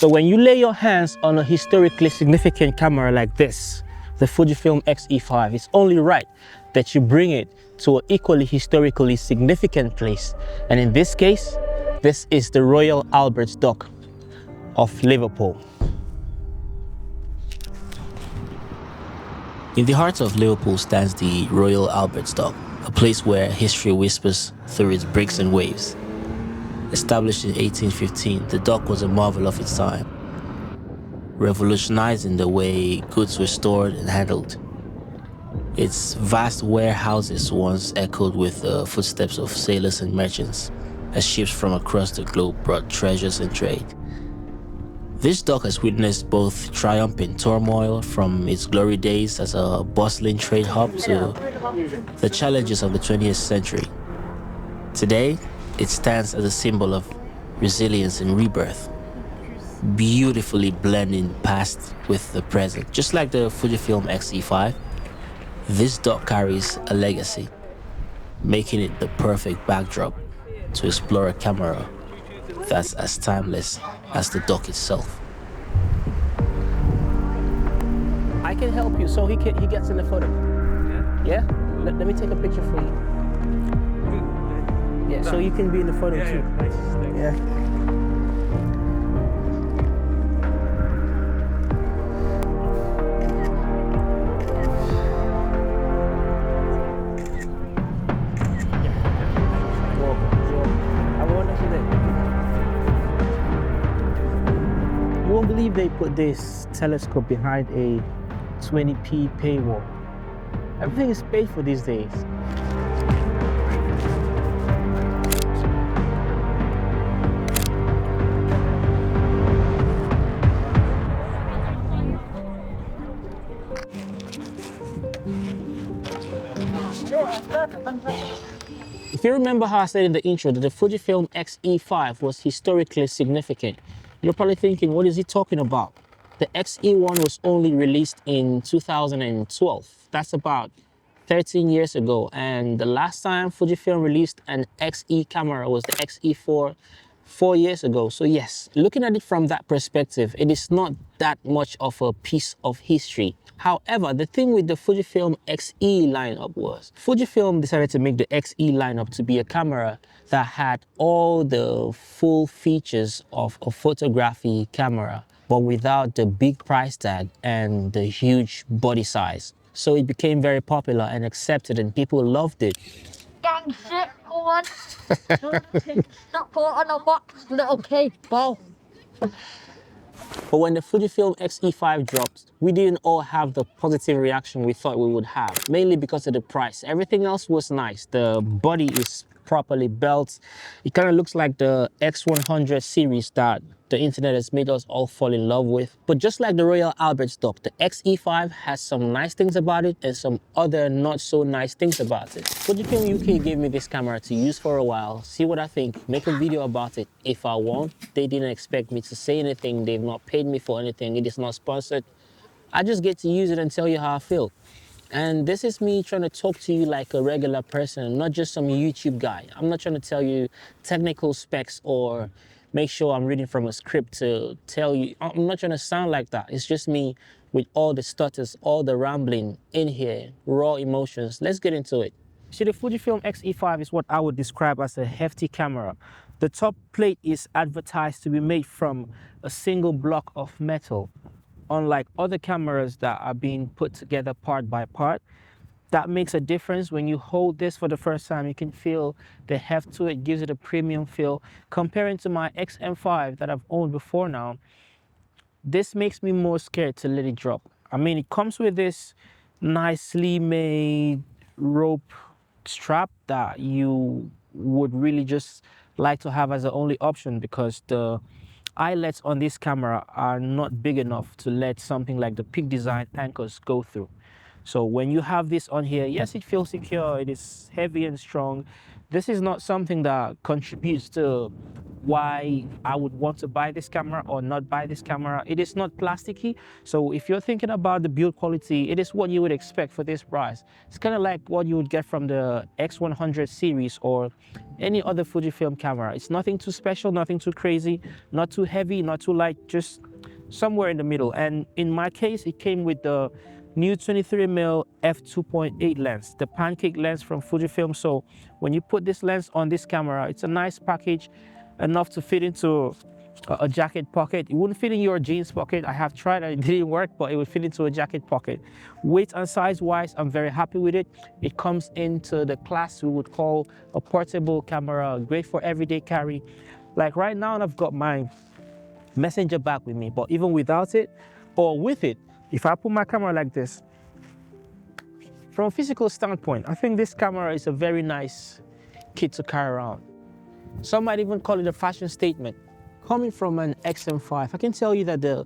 So when you lay your hands on a historically significant camera like this, the Fujifilm X-E5, it's only right that you bring it to an equally historically significant place. And in this case, this is the Royal Albert Dock of Liverpool. In the heart of Liverpool stands the Royal Albert Dock, a place where history whispers through its breaks and waves. Established in 1815, the dock was a marvel of its time, revolutionizing the way goods were stored and handled. Its vast warehouses once echoed with the footsteps of sailors and merchants, as ships from across the globe brought treasures and trade. This dock has witnessed both triumph and turmoil, from its glory days as a bustling trade hub to the challenges of the 20th century. Today, it stands as a symbol of resilience and rebirth, beautifully blending the past with the present. Just like the Fujifilm X-E5, this dock carries a legacy, making it the perfect backdrop to explore a camera that's as timeless as the dock itself. I can help you, so he gets in the photo. Yeah? Let me take a picture for you. Yeah, so you can be in the photo too. Yeah. You won't believe they put this telescope behind a 20p paywall. Everything is paid for these days. If you remember how I said in the intro that the Fujifilm X-E5 was historically significant, you're probably thinking, what is he talking about? The X-E1 was only released in 2012. That's about 13 years ago. And the last time Fujifilm released an X-E camera was the X-E4 4 years ago. So yes, looking at it from that perspective, it is not that much of a piece of history. However, the thing with the Fujifilm X-E lineup was Fujifilm decided to make the X-E lineup to be a camera that had all the full features of a photography camera, but without the big price tag and the huge body size. So it became very popular and accepted, and people loved it. Gang shit, go on. Not put on a box, little cake ball. But when the Fujifilm X-E5 dropped, we didn't all have the positive reaction we thought we would have, mainly because of the price. Everything else was nice. The body is properly built. It kind of looks like the X100 series that the internet has made us all fall in love with. But just like the Royal Albert Dock, the X-E5 has some nice things about it and some other not so nice things about it. Fujifilm UK gave me this camera to use for a while, see what I think, make a video about it if I want. They didn't expect me to say anything. They've not paid me for anything. It is not sponsored. I just get to use it and tell you how I feel. And this is me trying to talk to you like a regular person, not just some YouTube guy. I'm not trying to tell you technical specs or make sure I'm reading from a script to tell you. I'm not trying to sound like that. It's just me with all the stutters, all the rambling in here, raw emotions. Let's get into it. See, the Fujifilm X-E5 is what I would describe as a hefty camera. The top plate is advertised to be made from a single block of metal. Unlike other cameras that are being put together part by part, that makes a difference. When you hold this for the first time, you can feel the heft to it, gives it a premium feel. Comparing to my X-M5 that I've owned before now, this makes me more scared to let it drop. I mean, it comes with this nicely made rope strap that you would really just like to have as the only option, because the eyelets on this camera are not big enough to let something like the Peak Design anchors go through. So when you have this on here, yes, it feels secure. It is heavy and strong. this is not something that contributes to why I would want to buy this camera or not buy this camera. It is not plasticky, so if you're thinking about the build quality, it is what you would expect for this price. It's kind of like what you would get from the X100 series or any other Fujifilm camera. It's nothing too special, nothing too crazy, not too heavy, not too light, just somewhere in the middle. And in my case, it came with the new 23mm f2.8 lens, the pancake lens from Fujifilm. So when you put this lens on this camera, it's a nice package, enough to fit into a jacket pocket. It wouldn't fit in your jeans pocket. I have tried and it didn't work, but it would fit into a jacket pocket. Weight and size wise, I'm very happy with it. It comes into the class we would call a portable camera, great for everyday carry. Like right now, I've got my messenger bag with me, but even without it or with it, if I put my camera like this, from a physical standpoint, I think this camera is a very nice kit to carry around. Some might even call it a fashion statement. Coming from an X-M5, I can tell you that the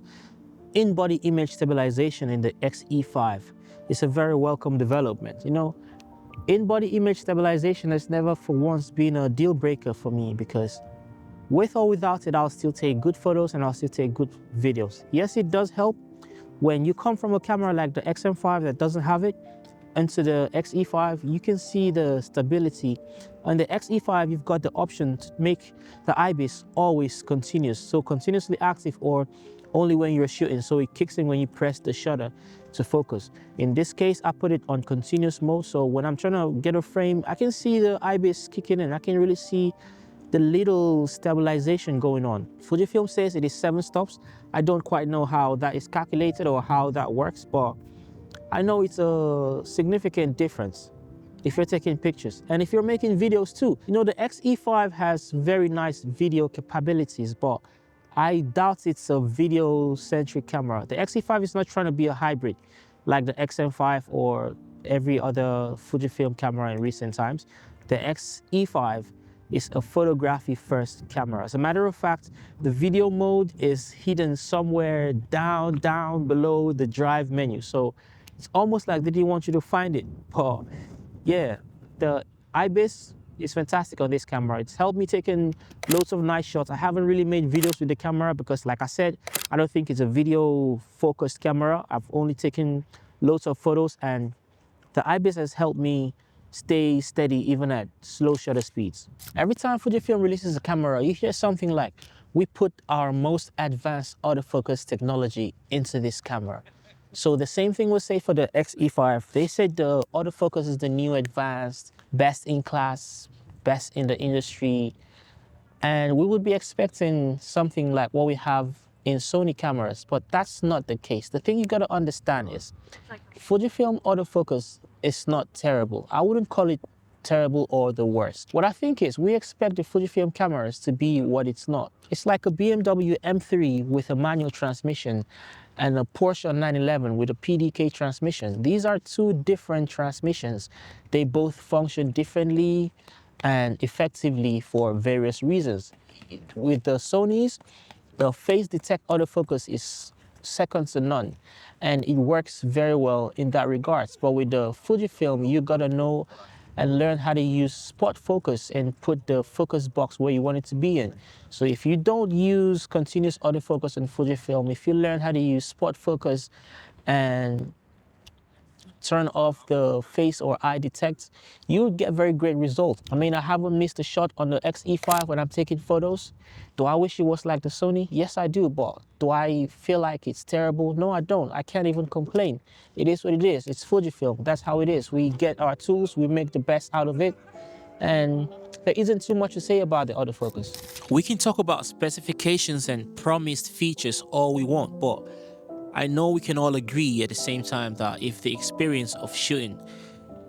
in-body image stabilization in the X-E5 is a very welcome development. You know, in-body image stabilization has never for once been a deal breaker for me, because with or without it, I'll still take good photos and I'll still take good videos. Yes, it does help when you come from a camera like the X-M5 that doesn't have it into the X-E5, you can see the stability. On the X-E5, you've got the option to make the IBIS always continuous, so continuously active or only when you're shooting, so it kicks in when you press the shutter to focus. In this case, I put it on continuous mode, so when I'm trying to get a frame, I can see the IBIS kicking in. I can really see the little stabilization going on. Fujifilm says it is 7 stops. I don't quite know how that is calculated or how that works, but I know it's a significant difference if you're taking pictures and if you're making videos too. You know, the X-E5 has very nice video capabilities, but I doubt it's a video-centric camera. The X-E5 is not trying to be a hybrid like the X-M5 or every other Fujifilm camera in recent times. The X-E5 is a photography-first camera. As a matter of fact, the video mode is hidden somewhere down below the drive menu. So it's almost like they didn't want you to find it. But yeah, the IBIS is fantastic on this camera. It's helped me taking loads of nice shots. I haven't really made videos with the camera because, like I said, I don't think it's a video-focused camera. I've only taken loads of photos, and the IBIS has helped me stay steady even at slow shutter speeds. Every time Fujifilm releases a camera, you hear something like, "We put our most advanced autofocus technology into this camera." So the same thing was said for the X-E5. They said the autofocus is the new advanced, best in class, best in the industry. And we would be expecting something like what we have in Sony cameras, but that's not the case. The thing you gotta understand is Fujifilm autofocus is not terrible. I wouldn't call it terrible or the worst. What I think is we expect the Fujifilm cameras to be what it's not. It's like a BMW M3 with a manual transmission and a Porsche 911 with a PDK transmission. These are two different transmissions. They both function differently and effectively for various reasons. With the Sonys, the phase detect autofocus is second to none, and it works very well in that regards. But with the Fujifilm, you gotta know and learn how to use spot focus and put the focus box where you want it to be in. So if you don't use continuous autofocus on Fujifilm, if you learn how to use spot focus and turn off the face or eye detect, you'll get very great results. I mean, I haven't missed a shot on the X-E5 when I'm taking photos. Do I wish it was like the Sony? Yes, I do, but do I feel like it's terrible? No, I don't. I can't even complain. It is what it is. It's Fujifilm. That's how it is. We get our tools, we make the best out of it, and there isn't too much to say about the autofocus. We can talk about specifications and promised features all we want, but I know we can all agree at the same time that if the experience of shooting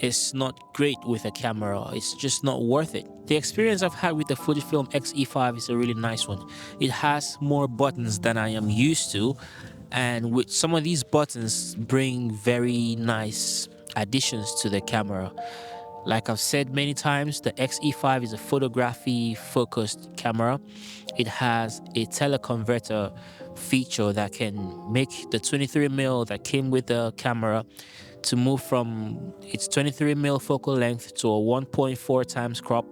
is not great with a camera, it's just not worth it. The experience I've had with the Fujifilm X-E5 is a really nice one. It has more buttons than I am used to, and with some of these buttons bring very nice additions to the camera. Like I've said many times, the X-E5 is a photography focused camera. It has a teleconverter feature that can make the 23mm that came with the camera to move from its 23mm focal length to a 1.4 times crop,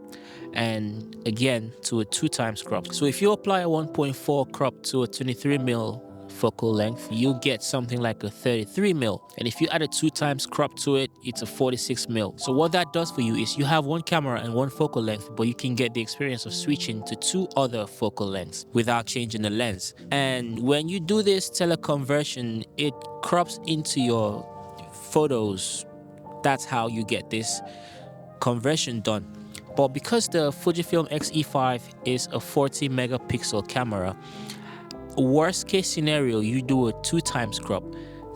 and again to a 2 times crop. So if you apply a 1.4 crop to a 23mm focal length, you get something like a 33mm, and if you add a 2 times crop to it, it's a 46mm. So what that does for you is you have one camera and one focal length, but you can get the experience of switching to 2 other focal lengths without changing the lens. And when you do this teleconversion, it crops into your photos. That's how you get this conversion done. But because the Fujifilm X-E5 is a 40 megapixel camera, worst case scenario, you do a 2 times crop.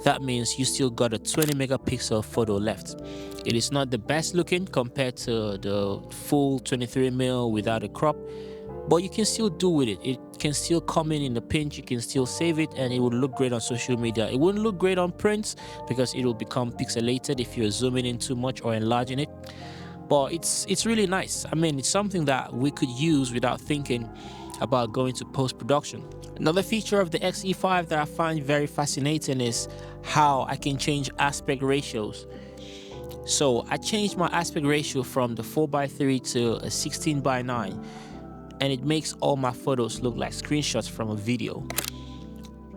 That means you still got a 20 megapixel photo left. It is not the best looking compared to the full 23mm without a crop, but you can still do with it. It can still come in the pinch, you can still save it, and it would look great on social media. It wouldn't look great on prints because it will become pixelated if you're zooming in too much or enlarging it. But it's really nice. I mean, it's something that we could use without thinking about going to post-production. Another feature of the X-E5 that I find very fascinating is how I can change aspect ratios. So I changed my aspect ratio from the 4:3 to a 16:9, and it makes all my photos look like screenshots from a video.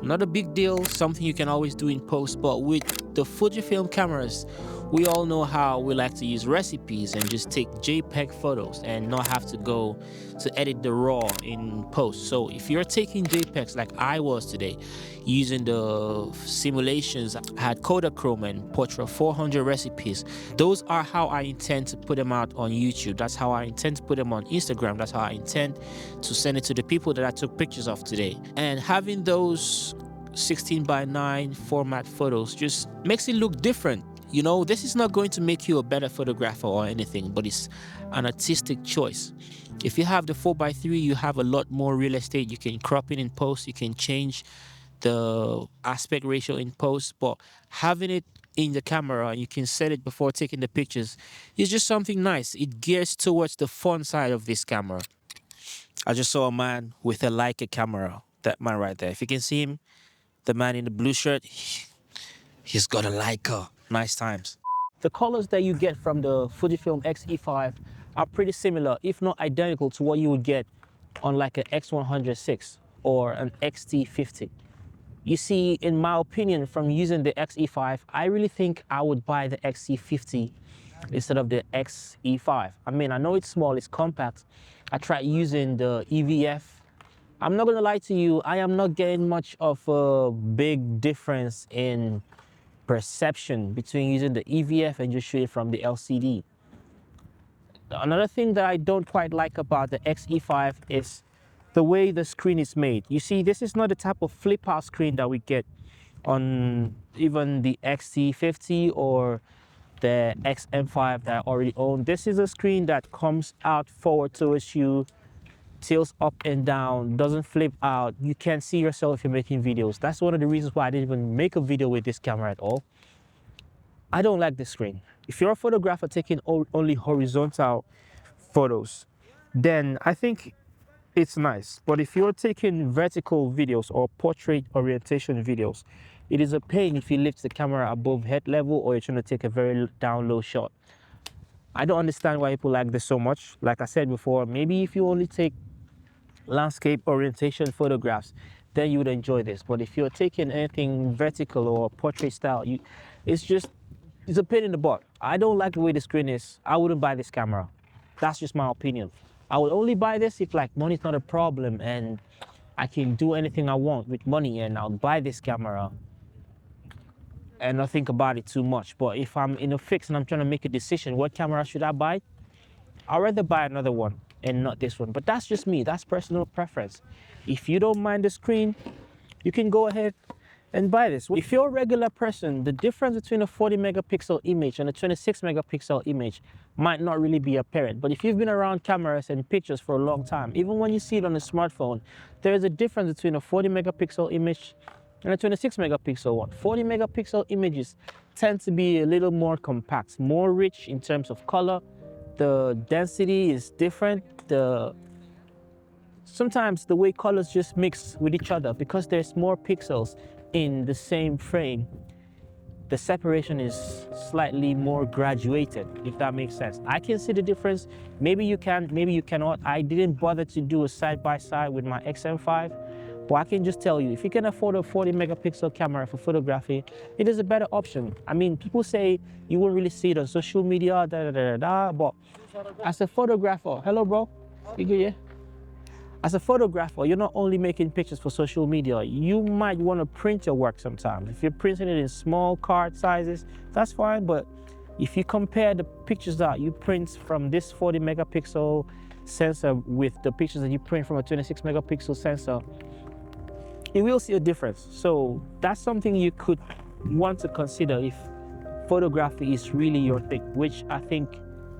Not a big deal, something you can always do in post, but with the Fujifilm cameras, we all know how we like to use recipes and just take JPEG photos and not have to go to edit the raw in post. So if you're taking JPEGs like I was today, using the simulations, I had Kodachrome and Portra 400 recipes. Those are how I intend to put them out on YouTube. That's how I intend to put them on Instagram. That's how I intend to send it to the people that I took pictures of today. And having those 16:9 format photos just makes it look different. You know, this is not going to make you a better photographer or anything, but it's an artistic choice. If you have the 4:3, you have a lot more real estate. You can crop it in post, you can change the aspect ratio in post, but having it in the camera and you can set it before taking the pictures is just something nice. It gears towards the fun side of this camera. I just saw a man with a Leica camera. That man right there. If you can see him, the man in the blue shirt, he's got a Leica. Nice times. The colors that you get from the Fujifilm X-E5 are pretty similar, if not identical, to what you would get on like an X106 or an X-T50. You see, in my opinion, from using the X-E5, I really think I would buy the X-T50 instead of the X-E5. I mean, I know it's small, it's compact. I tried using the EVF. I'm not gonna lie to you, I am not getting much of a big difference in perception between using the EVF and just shooting from the LCD. Another thing that I don't quite like about the X-E5 is the way the screen is made. You see, this is not the type of flip out screen that we get on even the X-T50 or the X-M5 that I already own. This is a screen that comes out forward towards you, tilts up and down, doesn't flip out. You can't see yourself if you're making videos. That's one of the reasons why I didn't even make a video with this camera at all. I don't like this screen. If you're a photographer taking only horizontal photos, then I think it's nice. But if you're taking vertical videos or portrait orientation videos, it is a pain if you lift the camera above head level or you're trying to take a very down low shot. I don't understand why people like this so much. Like I said before, maybe if you only take landscape orientation photographs, then you would enjoy this. But if you're taking anything vertical or portrait style, it's a pain in the butt. I don't like the way the screen is. I wouldn't buy this camera. That's just my opinion. I would only buy this if like money's not a problem and I can do anything I want with money, and I'll buy this camera and not think about it too much. But if I'm in a fix and I'm trying to make a decision, what camera should I buy? I'd rather buy another one and not this one. But that's just me, that's personal preference. If you don't mind the screen, you can go ahead and buy this. If you're a regular person, the difference between a 40 megapixel image and a 26 megapixel image might not really be apparent. But if you've been around cameras and pictures for a long time, even when you see it on a smartphone, there is a difference between a 40 megapixel image and a 26 megapixel one. 40 megapixel images tend to be a little more compact, more rich in terms of color. The density is different. Sometimes the way colors just mix with each other because there's more pixels in the same frame. The separation is slightly more graduated, if that makes sense. I can see the difference. Maybe you can, maybe you cannot. I didn't bother to do a side-by-side with my X-M5, but I can just tell you, if you can afford a 40 megapixel camera for photography, it is a better option. I mean, people say you won't really see it on social media, but as a photographer, hello bro, you good, yeah? As a photographer, you're not only making pictures for social media, you might want to print your work sometimes. If you're printing it in small card sizes, that's fine, but if you compare the pictures that you print from this 40 megapixel sensor with the pictures that you print from a 26 megapixel sensor, you will see a difference. So that's something you could want to consider if photography is really your thing, which I think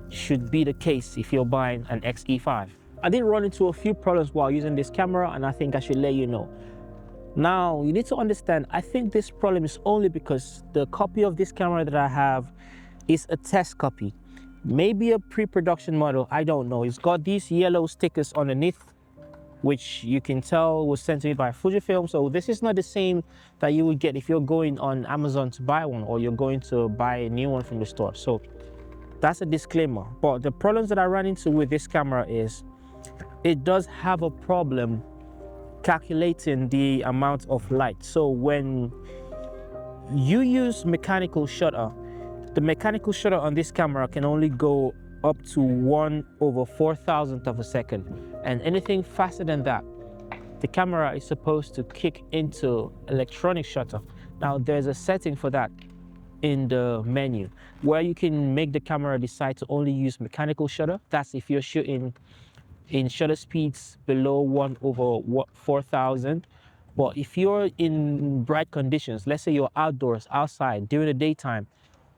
should be the case if you're buying an X-E5. I did run into a few problems while using this camera, and I think I should let you know. Now, you need to understand, I think this problem is only because the copy of this camera that I have is a test copy. Maybe a pre-production model, I don't know. It's got these yellow stickers underneath, which you can tell was sent to me by Fujifilm. So this is not the same that you would get if you're going on Amazon to buy one, or you're going to buy a new one from the store. So that's a disclaimer. But the problems that I ran into with this camera is it does have a problem calculating the amount of light. So when you use mechanical shutter, the mechanical shutter on this camera can only go up to 1/4000th of a second. And anything faster than that, the camera is supposed to kick into electronic shutter. Now there's a setting for that in the menu where you can make the camera decide to only use mechanical shutter. That's if you're shooting in shutter speeds below 1/4000. But if you're in bright conditions, let's say you're outdoors, outside, during the daytime,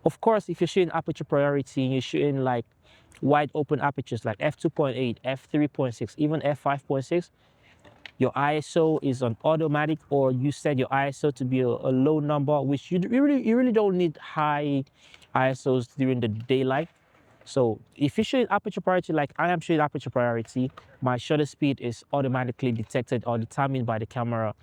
of course, if you're shooting aperture priority and you're shooting like wide open apertures like f2.8, f3.6, even f5.6, your ISO is on automatic, or you set your ISO to be a low number, which you really don't need high ISOs during the daylight. So if you're shooting aperture priority, like I am shooting aperture priority, my shutter speed is automatically detected or determined by the camera.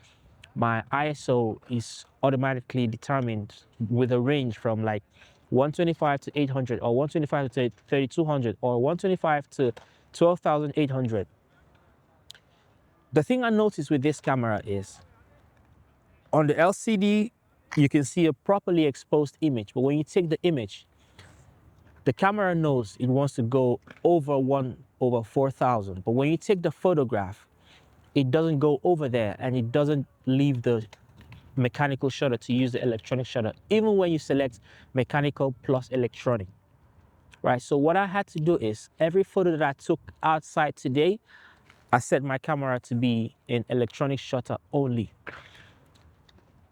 My ISO is automatically determined with a range from like 125 to 800, or 125 to 3200, or 125 to 12,800. The thing I noticed with this camera is on the LCD, you can see a properly exposed image, but when you take the image, the camera knows it wants to go over 1/4000, but when you take the photograph, it doesn't go over there, and it doesn't leave the mechanical shutter to use the electronic shutter, even when you select mechanical plus electronic, right? So what I had to do is, every photo that I took outside today, I set my camera to be in electronic shutter only.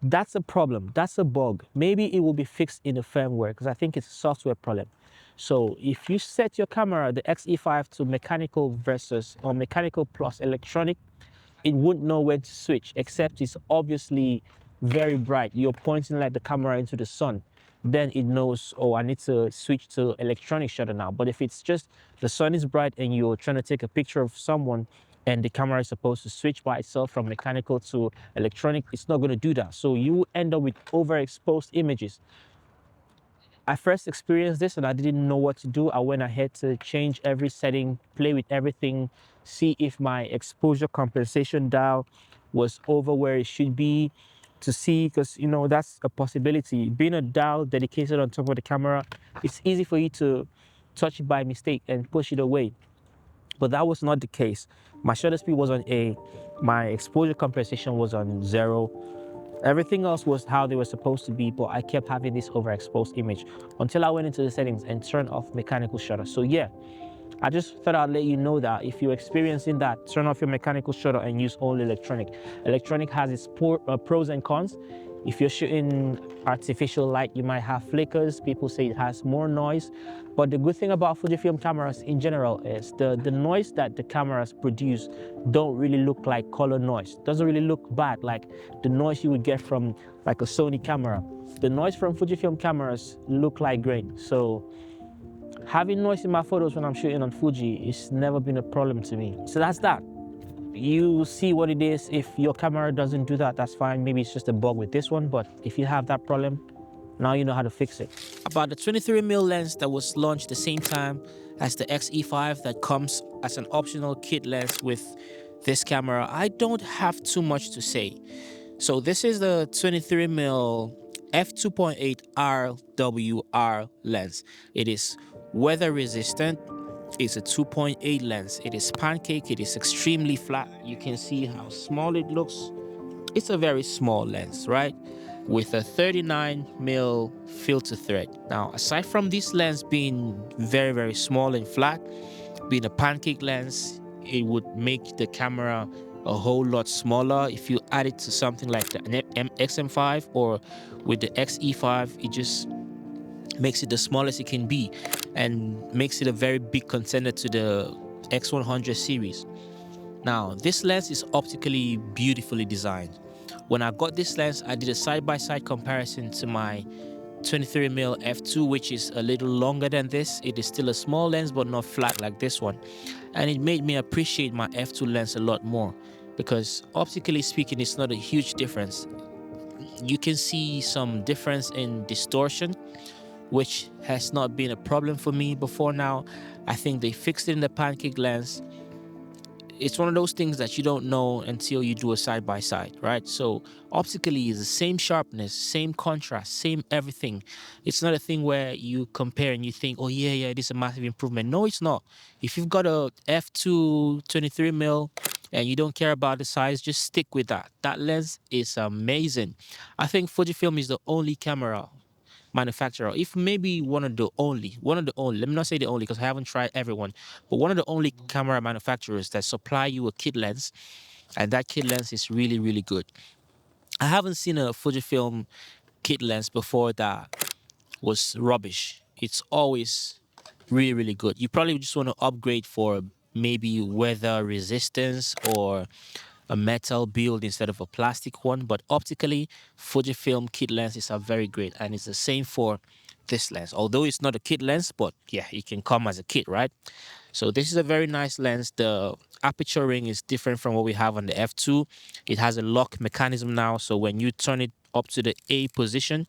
That's a problem, that's a bug. Maybe it will be fixed in the firmware, because I think it's a software problem. So if you set your camera, the X-E5, to mechanical versus, or mechanical plus electronic, it wouldn't know when to switch, except it's obviously very bright. You're pointing like the camera into the sun. Then it knows, oh, I need to switch to electronic shutter now. But if it's just the sun is bright and you're trying to take a picture of someone, and the camera is supposed to switch by itself from mechanical to electronic, it's not going to do that. So you end up with overexposed images. I first experienced this and I didn't know what to do. I went ahead to change every setting, play with everything, see if my exposure compensation dial was over where it should be, to see, because you know that's a possibility. Being a dial dedicated on top of the camera, it's easy for you to touch it by mistake and push it away. But that was not the case. My shutter speed was on A, my exposure compensation was on 0. Everything else was how they were supposed to be, but I kept having this overexposed image until I went into the settings and turned off mechanical shutter. So yeah, I just thought I'd let you know that if you're experiencing that, turn off your mechanical shutter and use only electronic. Electronic has its pros and cons. If you're shooting artificial light, you might have flickers. People say it has more noise. But the good thing about Fujifilm cameras in general is the noise that the cameras produce don't really look like color noise. Doesn't really look bad like the noise you would get from like a Sony camera. The noise from Fujifilm cameras look like grain. So having noise in my photos when I'm shooting on Fuji it's never been a problem to me. So that's that. You see what it is. If your camera doesn't do that, that's fine. Maybe it's just a bug with this one, but if you have that problem, now you know how to fix it. About the 23mm lens that was launched the same time as the X-E5 that comes as an optional kit lens with this camera, I don't have too much to say. So this is the 23mm f2.8 RWR lens. It is weather resistant. It's a 2.8 lens. It is pancake. It is extremely flat. You can see how small it looks. It's a very small lens, right? With a 39mm filter thread. Now, aside from this lens being very, very small and flat, being a pancake lens, it would make the camera a whole lot smaller. If you add it to something like the X-M5 or with the X-E5, it just makes it the smallest it can be and makes it a very big contender to the X100 series. Now, this lens is optically beautifully designed. When I got this lens, I did a side-by-side comparison to my 23mm f2, which is a little longer than this. It is still a small lens, but not flat like this one. And it made me appreciate my f2 lens a lot more because optically speaking, it's not a huge difference. You can see some difference in distortion, which has not been a problem for me before now. I think they fixed it in the pancake lens. It's one of those things that you don't know until you do a side-by-side, right? So optically is the same sharpness, same contrast, same everything. It's not a thing where you compare and you think, oh yeah, this is a massive improvement. No, it's not. If you've got a f2 23mm and you don't care about the size, just stick with that. That lens is amazing. I think Fujifilm is the only camera manufacturer, if maybe one of the only, let me not say the only because I haven't tried everyone, but one of the only camera manufacturers that supply you a kit lens, and that kit lens is really, really good. I haven't seen a Fujifilm kit lens before that was rubbish. It's always really, really good. You probably just want to upgrade for maybe weather resistance or a metal build instead of a plastic one, but optically Fujifilm kit lenses are very great, and it's the same for this lens, although it's not a kit lens, but yeah, it can come as a kit, right? So this is a very nice lens. The aperture ring is different from what we have on the f2. It has a lock mechanism now, so when you turn it up to the A position,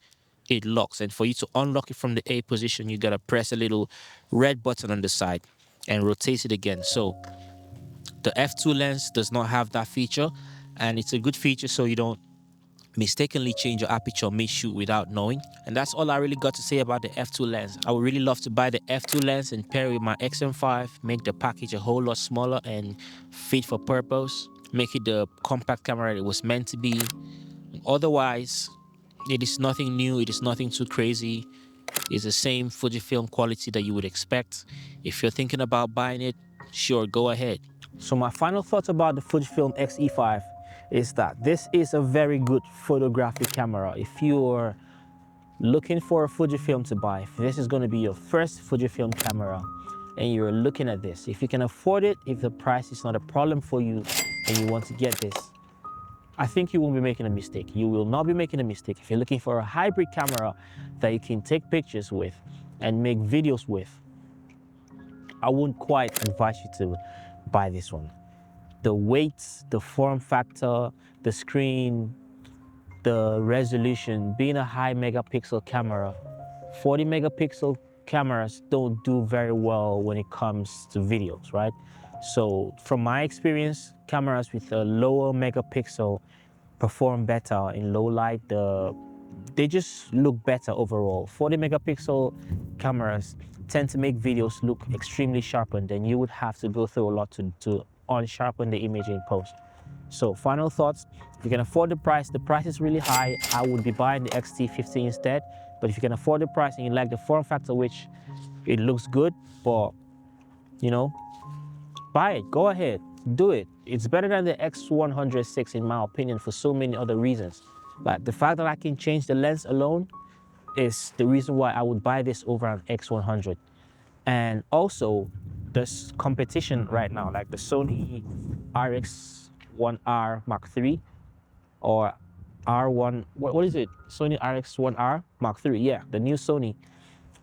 it locks, and for you to unlock it from the A position, you gotta press a little red button on the side and rotate it again. So the f2 lens does not have that feature, and it's a good feature so you don't mistakenly change your aperture mid-shoot without knowing. And that's all I really got to say about the f2 lens. I would really love to buy the f2 lens and pair it with my X-M5, make the package a whole lot smaller and fit for purpose, make it the compact camera it was meant to be. Otherwise, it is nothing new, it is nothing too crazy. It's the same Fujifilm quality that you would expect. If you're thinking about buying it, sure, go ahead. So my final thoughts about the Fujifilm X-E5 is that this is a very good photographic camera. If you're looking for a Fujifilm to buy, if this is going to be your first Fujifilm camera and you're looking at this, if you can afford it, if the price is not a problem for you and you want to get this, I think you won't be making a mistake. You will not be making a mistake. If you're looking for a hybrid camera that you can take pictures with and make videos with, I wouldn't quite advise you to buy this one. The weight, the form factor, the screen, the resolution, being a high megapixel camera, 40 megapixel cameras don't do very well when it comes to videos, right? So from my experience, cameras with a lower megapixel perform better in low light. They just look better overall. 40 megapixel cameras tend to make videos look extremely sharpened, and you would have to go through a lot to unsharpen the image in post. So final thoughts, if you can afford the price is really high. I would be buying the X-T15 instead. But if you can afford the price and you like the form factor, which it looks good, but you know, buy it, go ahead, do it. It's better than the X106 in my opinion for so many other reasons. But the fact that I can change the lens alone is the reason why I would buy this over an X100. And also, there's competition right now, like the Sony RX1R Mark III or R1, what is it? Sony RX1R Mark III, yeah, the new Sony.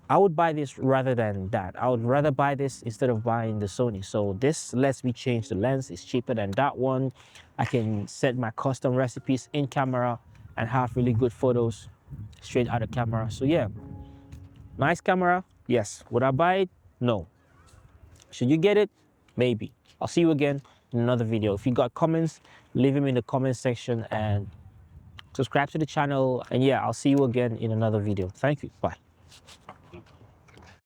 I would buy this rather than that. I would rather buy this instead of buying the Sony. So this lets me change the lens. It's cheaper than that one. I can set my custom recipes in camera and have really good photos straight out of camera. So yeah, nice camera, yes. Would I buy it? No. Should you get it? Maybe. I'll see you again in another video. If you got comments, leave them in the comment section and subscribe to the channel. And yeah, I'll see you again in another video. Thank you. Bye.